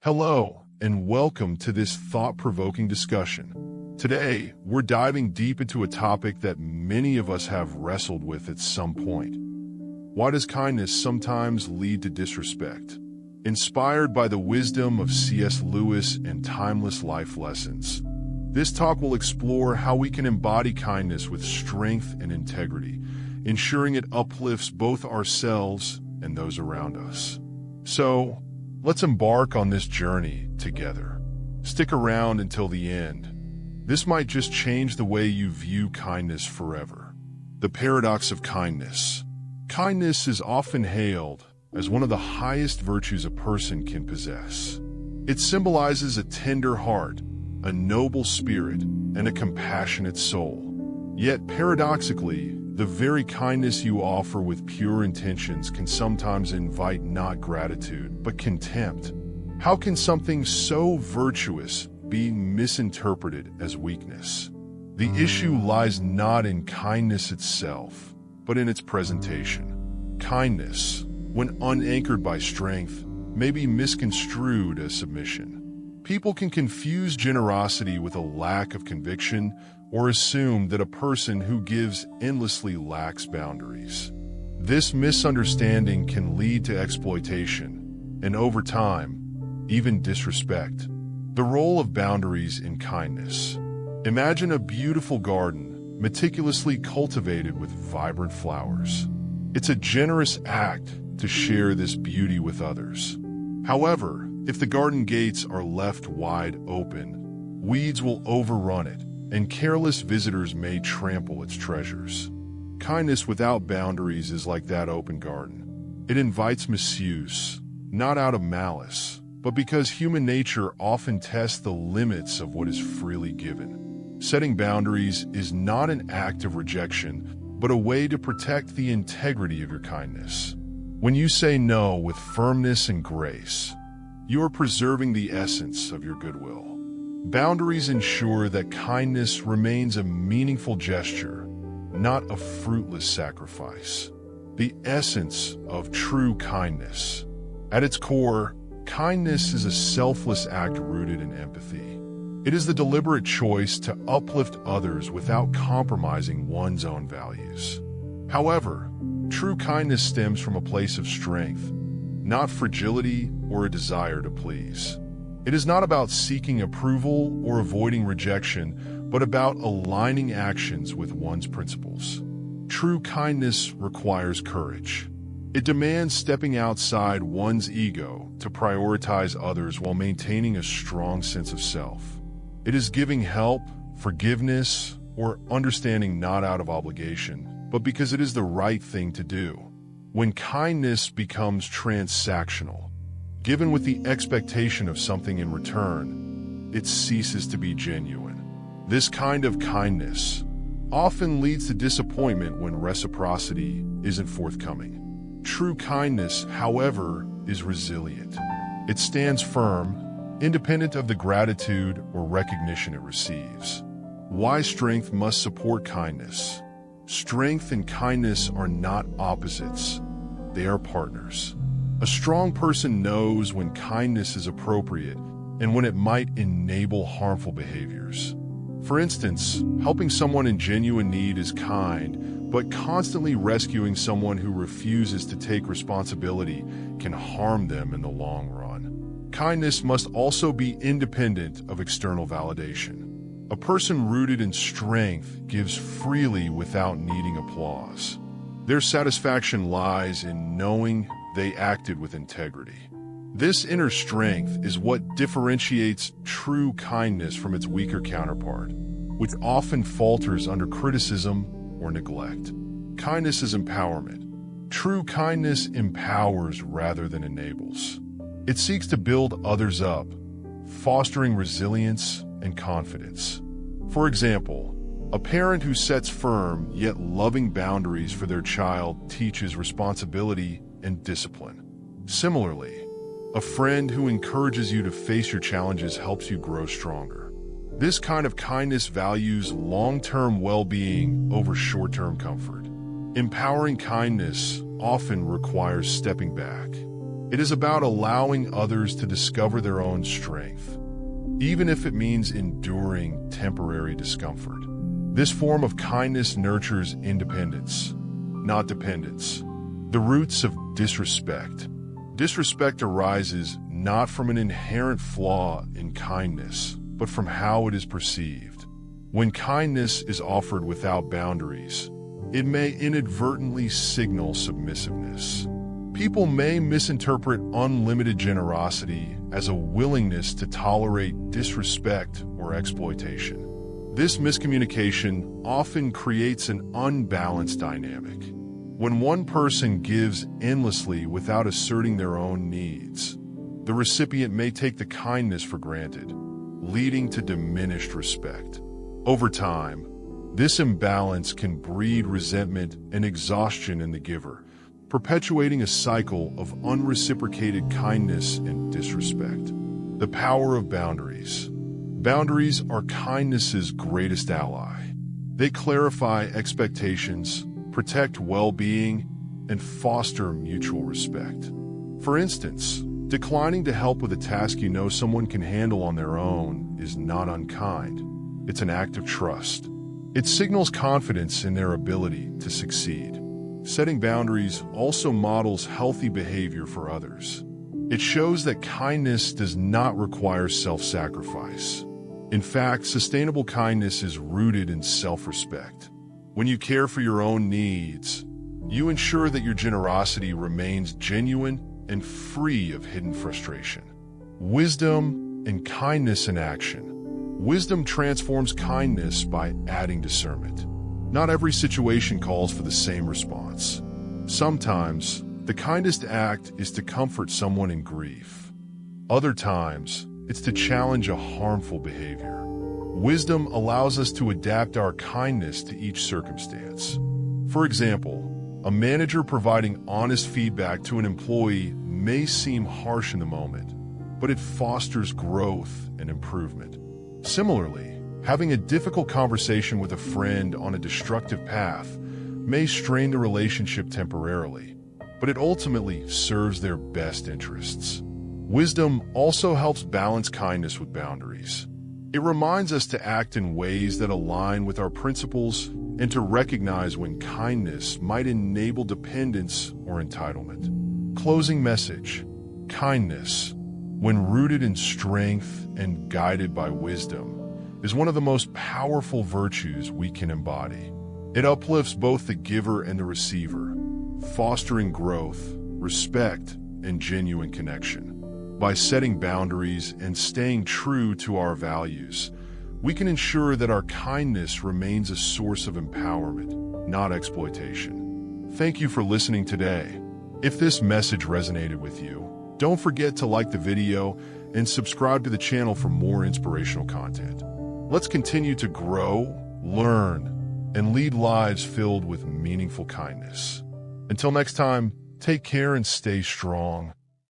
Hello, and welcome to this thought-provoking discussion. Today, we're diving deep into a topic that many of us have wrestled with at some point. Why does kindness sometimes lead to disrespect? Inspired by the wisdom of C.S. Lewis and timeless life lessons, this talk will explore how we can embody kindness with strength and integrity, ensuring it uplifts both ourselves and those around us. So, let's embark on this journey together. Stick around until the end. This might just change the way you view kindness forever. The paradox of kindness. Kindness is often hailed as one of the highest virtues a person can possess. It symbolizes a tender heart, a noble spirit, and a compassionate soul. Yet, paradoxically, the very kindness you offer with pure intentions can sometimes invite not gratitude, but contempt. How can something so virtuous be misinterpreted as weakness? The issue lies not in kindness itself, but in its presentation. Kindness, when unanchored by strength, may be misconstrued as submission. People can confuse generosity with a lack of conviction or assume that a person who gives endlessly lacks boundaries. This misunderstanding can lead to exploitation and, over time, even disrespect. The role of boundaries in kindness. Imagine a beautiful garden, meticulously cultivated with vibrant flowers. It's a generous act to share this beauty with others. However, if the garden gates are left wide open, weeds will overrun it, and careless visitors may trample its treasures. Kindness without boundaries is like that open garden. It invites misuse, not out of malice, but because human nature often tests the limits of what is freely given. Setting boundaries is not an act of rejection, but a way to protect the integrity of your kindness. When you say no with firmness and grace, you are preserving the essence of your goodwill. Boundaries ensure that kindness remains a meaningful gesture, not a fruitless sacrifice. The essence of true kindness. At its core, kindness is a selfless act rooted in empathy. It is the deliberate choice to uplift others without compromising one's own values. However, true kindness stems from a place of strength, not fragility or a desire to please. It is not about seeking approval or avoiding rejection, but about aligning actions with one's principles. True kindness requires courage. It demands stepping outside one's ego to prioritize others while maintaining a strong sense of self. It is giving help, forgiveness, or understanding not out of obligation, but because it is the right thing to do. When kindness becomes transactional, given with the expectation of something in return, it ceases to be genuine. This kind of kindness often leads to disappointment when reciprocity isn't forthcoming. True kindness, however, is resilient. It stands firm, independent of the gratitude or recognition it receives. Why strength must support kindness? Strength and kindness are not opposites. They are partners. A strong person knows when kindness is appropriate and when it might enable harmful behaviors. For instance, helping someone in genuine need is kind, but constantly rescuing someone who refuses to take responsibility can harm them in the long run. Kindness must also be independent of external validation. A person rooted in strength gives freely without needing applause. Their satisfaction lies in knowing they acted with integrity. This inner strength is what differentiates true kindness from its weaker counterpart, which often falters under criticism or neglect. Kindness is empowerment. True kindness empowers rather than enables. It seeks to build others up, fostering resilience and confidence. For example, a parent who sets firm yet loving boundaries for their child teaches responsibility and discipline. Similarly, a friend who encourages you to face your challenges helps you grow stronger. This kind of kindness values long-term well-being over short-term comfort. Empowering kindness often requires stepping back. It is about allowing others to discover their own strength, even if it means enduring temporary discomfort. This form of kindness nurtures independence, not dependence. The roots of disrespect. Disrespect arises not from an inherent flaw in kindness, but from how it is perceived. When kindness is offered without boundaries, it may inadvertently signal submissiveness. People may misinterpret unlimited generosity as a willingness to tolerate disrespect or exploitation. This miscommunication often creates an unbalanced dynamic. When one person gives endlessly without asserting their own needs, the recipient may take the kindness for granted, leading to diminished respect. Over time, this imbalance can breed resentment and exhaustion in the giver, perpetuating a cycle of unreciprocated kindness and disrespect. The power of boundaries. Boundaries are kindness's greatest ally. They clarify expectations, protect well-being, and foster mutual respect. For instance, declining to help with a task you know someone can handle on their own is not unkind. It's an act of trust. It signals confidence in their ability to succeed. Setting boundaries also models healthy behavior for others. It shows that kindness does not require self-sacrifice. In fact, sustainable kindness is rooted in self-respect. When you care for your own needs, you ensure that your generosity remains genuine and free of hidden frustration. Wisdom and kindness in action. Wisdom transforms kindness by adding discernment. Not every situation calls for the same response. Sometimes, the kindest act is to comfort someone in grief. Other times, it's to challenge a harmful behavior. Wisdom allows us to adapt our kindness to each circumstance. For example, a manager providing honest feedback to an employee may seem harsh in the moment, but it fosters growth and improvement. Similarly, having a difficult conversation with a friend on a destructive path may strain the relationship temporarily, but it ultimately serves their best interests. Wisdom also helps balance kindness with boundaries. It reminds us to act in ways that align with our principles and to recognize when kindness might enable dependence or entitlement. Closing message. Kindness, when rooted in strength and guided by wisdom, is one of the most powerful virtues we can embody. It uplifts both the giver and the receiver, fostering growth, respect, and genuine connection. By setting boundaries and staying true to our values, we can ensure that our kindness remains a source of empowerment, not exploitation. Thank you for listening today. If this message resonated with you, don't forget to like the video and subscribe to the channel for more inspirational content. Let's continue to grow, learn, and lead lives filled with meaningful kindness. Until next time, take care and stay strong.